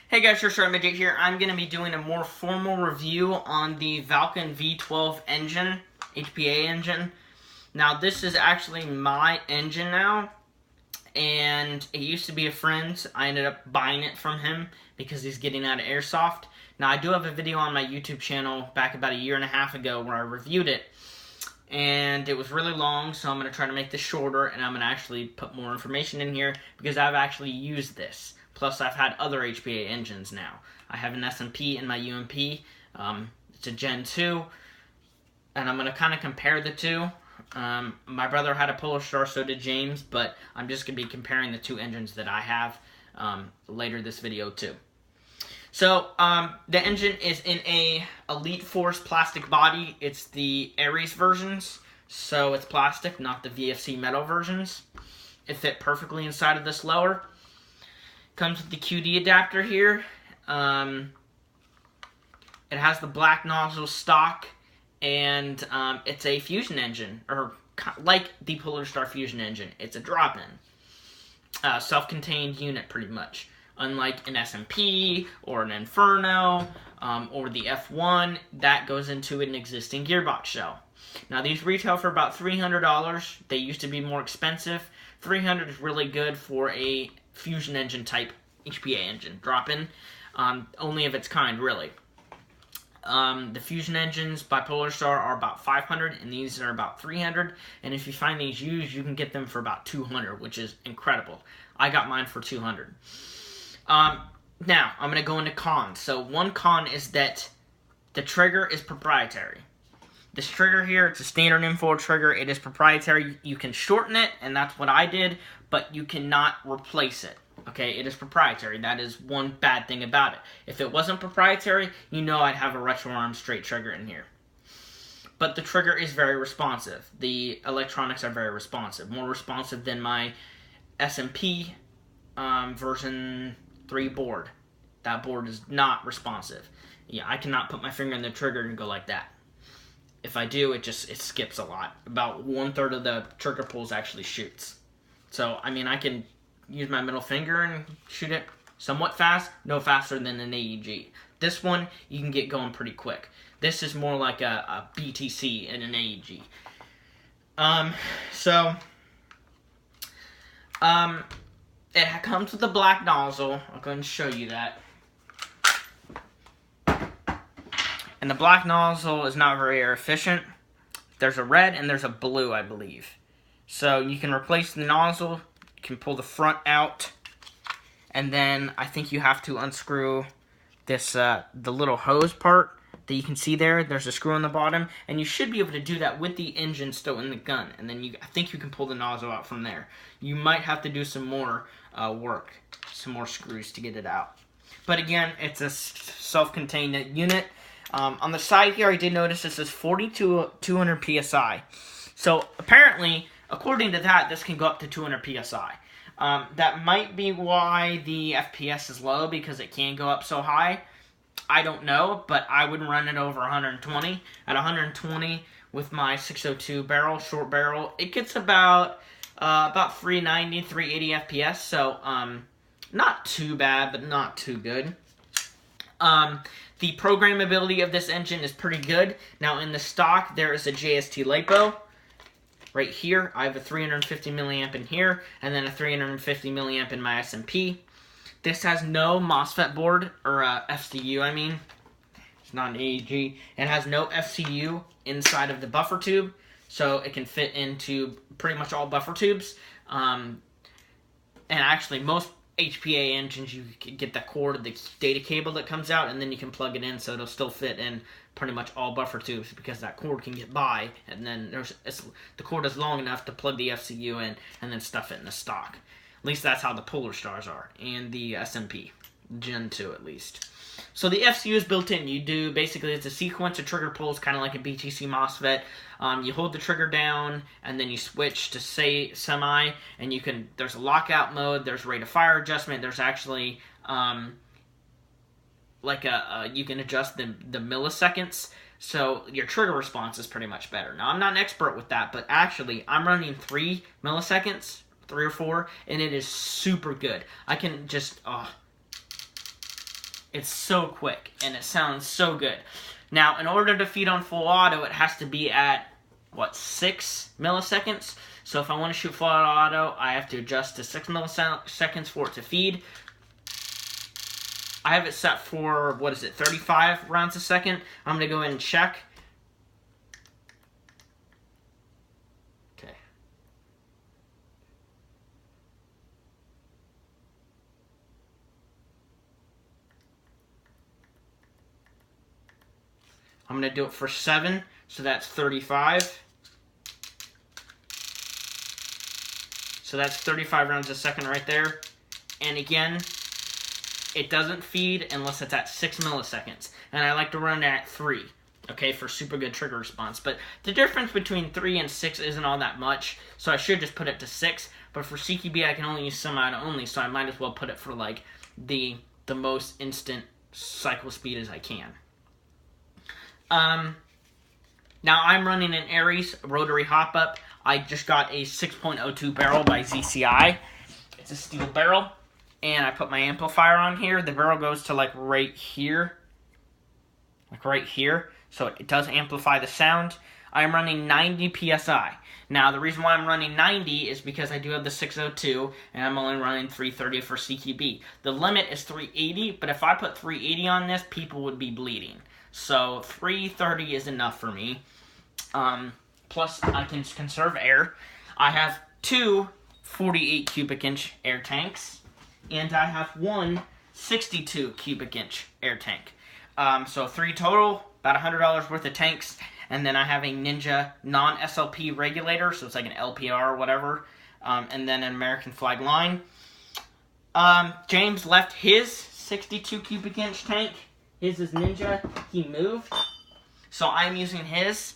Hey guys, Sure Midget here. I'm going to be doing a more formal review on the Valkin V12 engine, HPA engine. Now this is actually my engine now, and it used to be a friend's. I ended up buying it from him because he's getting out of airsoft. Now I do have a video on my YouTube channel back about a year and a half ago where I reviewed it, and it was really long, so I'm going to try to make this shorter, and I'm going to actually put more information in here because I've actually used this. Plus, I've had other HPA engines now. I have an SMP in my UMP. It's a Gen 2, and I'm going to kind of compare the two. My brother had a Polar Star, so did James, but I'm just going to be comparing the two engines that I have later this video too. So, the engine is in a Elite Force plastic body. It's the Aries versions, so it's plastic, not the VFC metal versions. It fit perfectly inside of this lower. Comes with the QD adapter here. It has the black nozzle stock, and it's a fusion engine, or like the Polar Star fusion engine. It's a drop-in, self-contained unit pretty much. Unlike an SMP or an Inferno or the F1, that goes into an existing gearbox shell. Now these retail for about $300. They used to be more expensive. $300 is really good for a fusion engine type HPA engine, drop-in, only of its kind really. The fusion engines by Polar Star are about $500, and these are about $300. And if you find these used, you can get them for about $200, which is incredible. I got mine for $200. Now I'm going to go into cons. So one con is that the trigger is proprietary. This trigger here, it's a standard M4 trigger. It is proprietary. You can shorten it, and that's what I did, but you cannot replace it. Okay, it is proprietary. That is one bad thing about it. If it wasn't proprietary, you know I'd have a retro arm straight trigger in here. But the trigger is very responsive. The electronics are very responsive. More responsive than my SMP version 3 board. That board is not responsive. Yeah, I cannot put my finger in the trigger and go like that. If I do, it skips a lot. About 1/3 of the trigger pulls actually shoots. So, I mean, I can use my middle finger and shoot it somewhat fast, no faster than an AEG. This one, you can get going pretty quick. This is more like a BTC and an AEG. It comes with a black nozzle. I'll go ahead and show you that. And the black nozzle is not very air efficient. There's a red and there's a blue, I believe. So you can replace the nozzle. You can pull the front out. And then I think you have to unscrew this, the little hose part that you can see there. There's a screw on the bottom. And you should be able to do that with the engine still in the gun. And then I think you can pull the nozzle out from there. You might have to do some more work, some more screws to get it out. But again, it's a self-contained unit. On the side here, I did notice this is 40 to 200 PSI. So apparently, according to that, this can go up to 200 PSI. That might be why the FPS is low, because it can go up so high. I don't know, but I would run it over 120. At 120, with my 602 barrel, short barrel, it gets about 390, 380 FPS. So not too bad, but not too good. The programmability of this engine is pretty good. Now in the stock, there is a JST LiPo. Right here, I have a 350 milliamp in here, and then a 350 milliamp in my SMP. This has no MOSFET board, or FCU, I mean. It's not an AEG. It has no FCU inside of the buffer tube, so it can fit into pretty much all buffer tubes. And actually, most HPA engines, you can get the cord, the data cable that comes out, and then you can plug it in, so it'll still fit in pretty much all buffer tubes, because that cord can get by, and then the cord is long enough to plug the FCU in and then stuff it in the stock. At least that's how the Polar Stars are, and the SMP, Gen 2 at least. So the FCU is built in. You do, basically, it's a sequence of trigger pulls, kind of like a BTC MOSFET. You hold the trigger down, and then you switch to semi, and you can, there's a lockout mode, there's rate of fire adjustment, there's actually, you can adjust the milliseconds, so your trigger response is pretty much better. Now, I'm not an expert with that, but actually, I'm running 3 milliseconds, 3 or 4, and it is super good. I can just, It's so quick, and it sounds so good. Now, in order to feed on full auto, it has to be at, what, 6 milliseconds? So if I want to shoot full auto, I have to adjust to 6 milliseconds for it to feed. I have it set for, what is it, 35 rounds a second. I'm going to go ahead and check. Okay. I'm going to do it for 7, so that's 35. So that's 35 rounds a second right there. And again, it doesn't feed unless it's at 6 milliseconds. And I like to run it at 3, okay, for super good trigger response. But the difference between 3 and 6 isn't all that much, so I should just put it to 6. But for CQB, I can only use semi-auto only, so I might as well put it for, like, the most instant cycle speed as I can. Now I'm running an Aries rotary hop-up. I just got a 6.02 barrel by ZCI. It's a steel barrel. And I put my amplifier on here. The barrel goes to like right here. Like right here. So it does amplify the sound. I'm running 90 PSI. Now the reason why I'm running 90 is because I do have the 602 and I'm only running 330 for CQB. The limit is 380, but if I put 380 on this, people would be bleeding. So 330 is enough for me. Plus I can conserve air. I have 2 48 cubic inch air tanks. And I have 1 62 cubic inch air tank. So 3 total, about $100 worth of tanks. And then I have a Ninja non-SLP regulator, so it's like an LPR or whatever. And then an American flag line. James left his 62 cubic inch tank. His is Ninja. He moved. So I'm using his.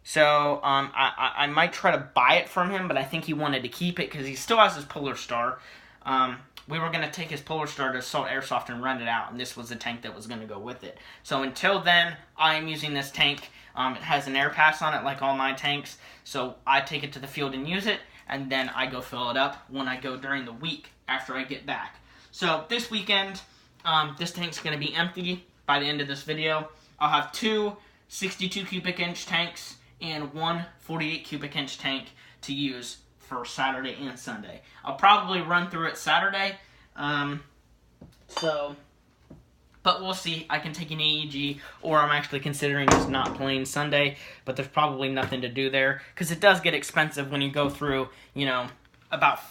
So I might try to buy it from him, but I think he wanted to keep it because he still has his Polar Star. We were going to take his Polar Star to Assault Airsoft and run it out, and this was the tank that was going to go with it. So until then, I am using this tank. It has an air pass on it like all my tanks, so I take it to the field and use it, and then I go fill it up when I go during the week after I get back. So this weekend, this tank's going to be empty by the end of this video. I'll have 2 62 cubic inch tanks and 1 48 cubic inch tank to use for Saturday and Sunday. I'll probably run through it Saturday, but we'll see. I can take an AEG, or I'm actually considering just not playing Sunday, but there's probably nothing to do there, because it does get expensive when you go through, you know, about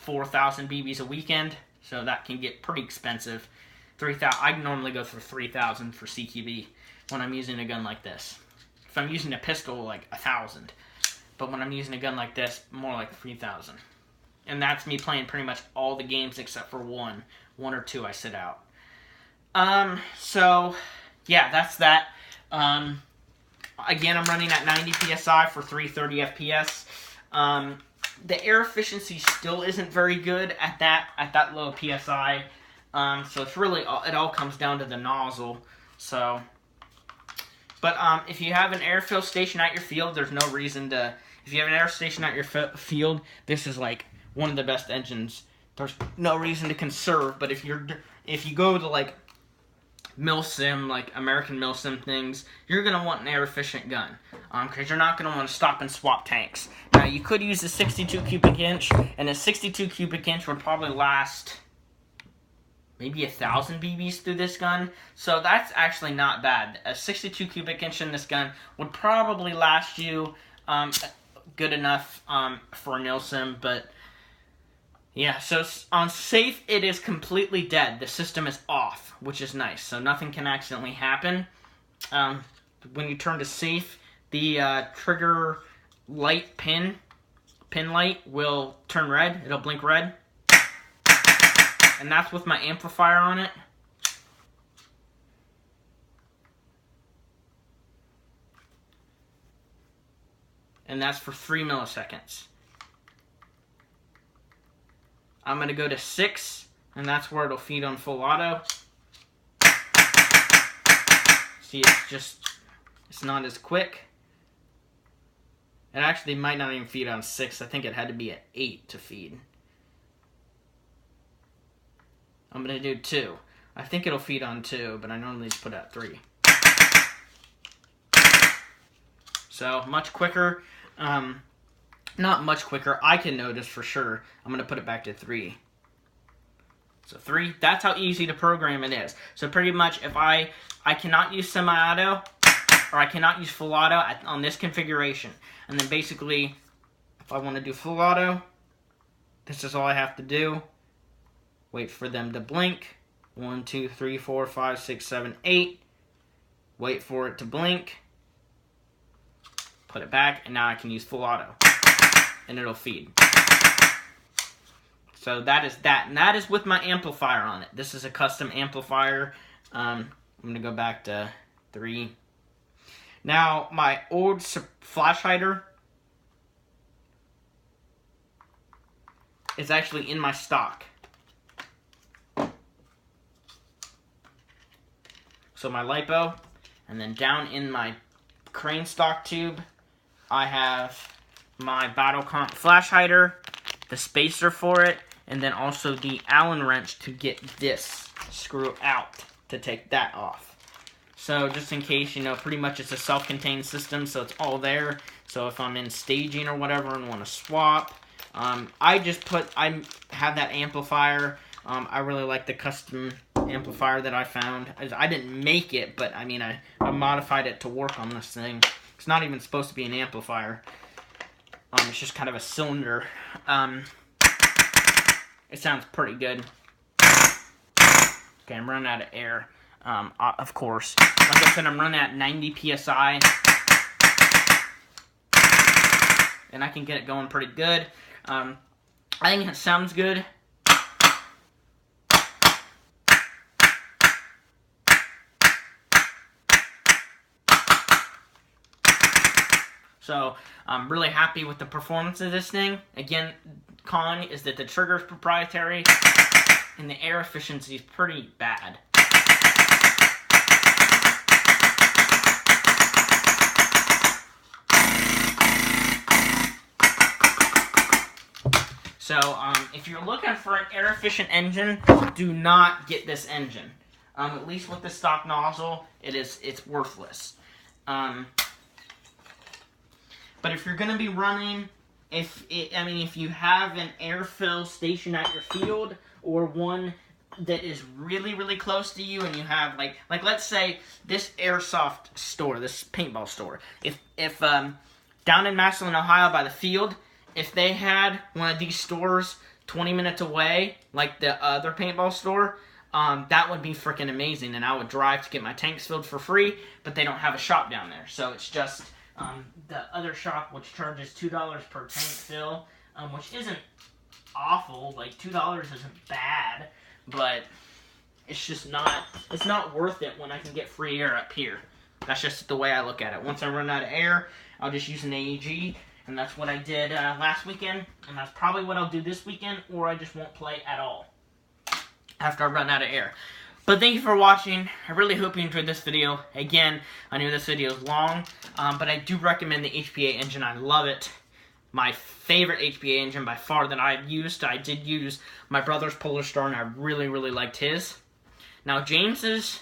4,000 BBs a weekend, so that can get pretty expensive. 3,000. I normally go for 3,000 for CQB when I'm using a gun like this. If I'm using a pistol, like 1,000. But when I'm using a gun like this, more like 3,000. And that's me playing pretty much all the games except for one or two I sit out. So, yeah, that's that. Again, I'm running at 90 PSI for 330 FPS. The air efficiency still isn't very good at that low PSI. So it's really, it all comes down to the nozzle. So, but if you have an airfill station at your field, there's no reason to. If you have an air station at your field, this is like one of the best engines. There's no reason to conserve. But if you go to like milsim, like American milsim things, you're gonna want an air efficient gun, because you're not gonna want to stop and swap tanks. Now you could use a 62 cubic inch, and a 62 cubic inch would probably last maybe 1,000 BBs through this gun, so that's actually not bad. A 62 cubic inch in this gun would probably last you good enough for a milsim, but yeah, so on safe, it is completely dead. The system is off, which is nice, so nothing can accidentally happen. When you turn to safe, the trigger light pin light will turn red. It'll blink red. And that's with my amplifier on it. And that's for 3 milliseconds. I'm going to go to 6, and that's where it'll feed on full auto. See, it's not as quick. It actually might not even feed on 6. I think it had to be at 8 to feed. I'm going to do 2. I think it'll feed on 2, but I normally just put it at 3. So, much quicker. Not much quicker. I can notice for sure. I'm going to put it back to 3. So 3, that's how easy to program it is. So pretty much if I cannot use semi-auto, or I cannot use full auto on this configuration. And then basically, if I want to do full auto, this is all I have to do. Wait for them to blink. 1, 2, 3, 4, 5, 6, 7, 8. Wait for it to blink. Put it back, and now I can use full auto. And it'll feed. So that is that, and that is with my amplifier on it. This is a custom amplifier. I'm going to go back to 3. Now, my old flash hider is actually in my stock. So my LiPo, and then down in my crane stock tube, I have my Battle Comp flash hider, the spacer for it, and then also the Allen wrench to get this screw out to take that off. So just in case, you know, pretty much it's a self-contained system, so it's all there. So if I'm in staging or whatever and want to swap, I have that amplifier. I really like the custom amplifier that I found. I didn't make it, but I mean, I modified it to work on this thing. It's not even supposed to be an amplifier. It's just kind of a cylinder. It sounds pretty good. Okay, I'm running out of air. Of course. Like I said, I'm running at 90 PSI. And I can get it going pretty good. I think it sounds good. So, I'm really happy with the performance of this thing. Again, con is that the trigger is proprietary, and the air efficiency is pretty bad. So, if you're looking for an air-efficient engine, do not get this engine. At least with the stock nozzle, it's worthless. But if you're going to be running, if you have an air fill station at your field, or one that is really, really close to you, and you have, like let's say, this airsoft store, this paintball store, if down in Massillon, Ohio, by the field, if they had one of these stores 20 minutes away, like the other paintball store, that would be freaking amazing, and I would drive to get my tanks filled for free, but they don't have a shop down there, so it's just the other shop, which charges $2 per tank fill, which isn't awful. Like, $2 isn't bad, but it's just it's not worth it when I can get free air up here. That's just the way I look at it. Once I run out of air, I'll just use an AEG, and that's what I did last weekend, and that's probably what I'll do this weekend, or I just won't play at all after I run out of air. But thank you for watching. I really hope you enjoyed this video. Again, I know this video is long, but I do recommend the HPA engine. I love it. My favorite HPA engine by far that I've used. I did use my brother's Polar Star, and I really, really liked his. Now, James's,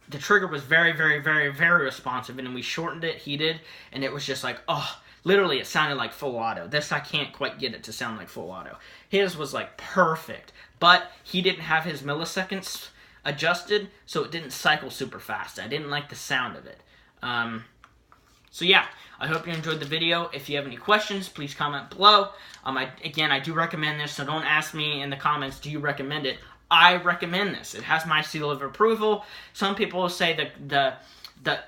the trigger was very, very, very, very responsive, and we shortened it, heated, and it was just like, oh, literally it sounded like full auto. This, I can't quite get it to sound like full auto. His was like perfect, but he didn't have his milliseconds adjusted, so it didn't cycle super fast. I didn't like the sound of it. So yeah, I hope you enjoyed the video. If you have any questions, please comment below. Again, I do recommend this, so don't ask me in the comments, do you recommend it? I recommend this. It has my seal of approval. Some people will say that the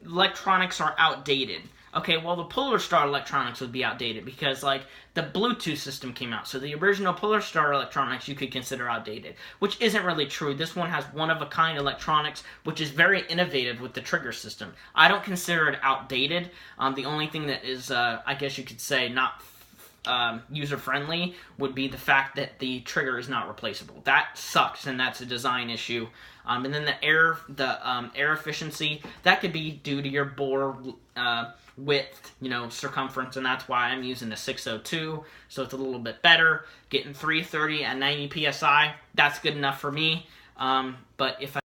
electronics are outdated. Okay, well, the Polar Star electronics would be outdated because, like, the Bluetooth system came out. So the original Polar Star electronics you could consider outdated, which isn't really true. This one has one-of-a-kind electronics, which is very innovative with the trigger system. I don't consider it outdated. The only thing that is, I guess you could say, not user-friendly would be the fact that the trigger is not replaceable. That sucks, and that's a design issue. And then the air efficiency, that could be due to your bore width, circumference, and that's why I'm using the 602, so it's a little bit better. Getting 330 at 90 PSI, that's good enough for me. But if I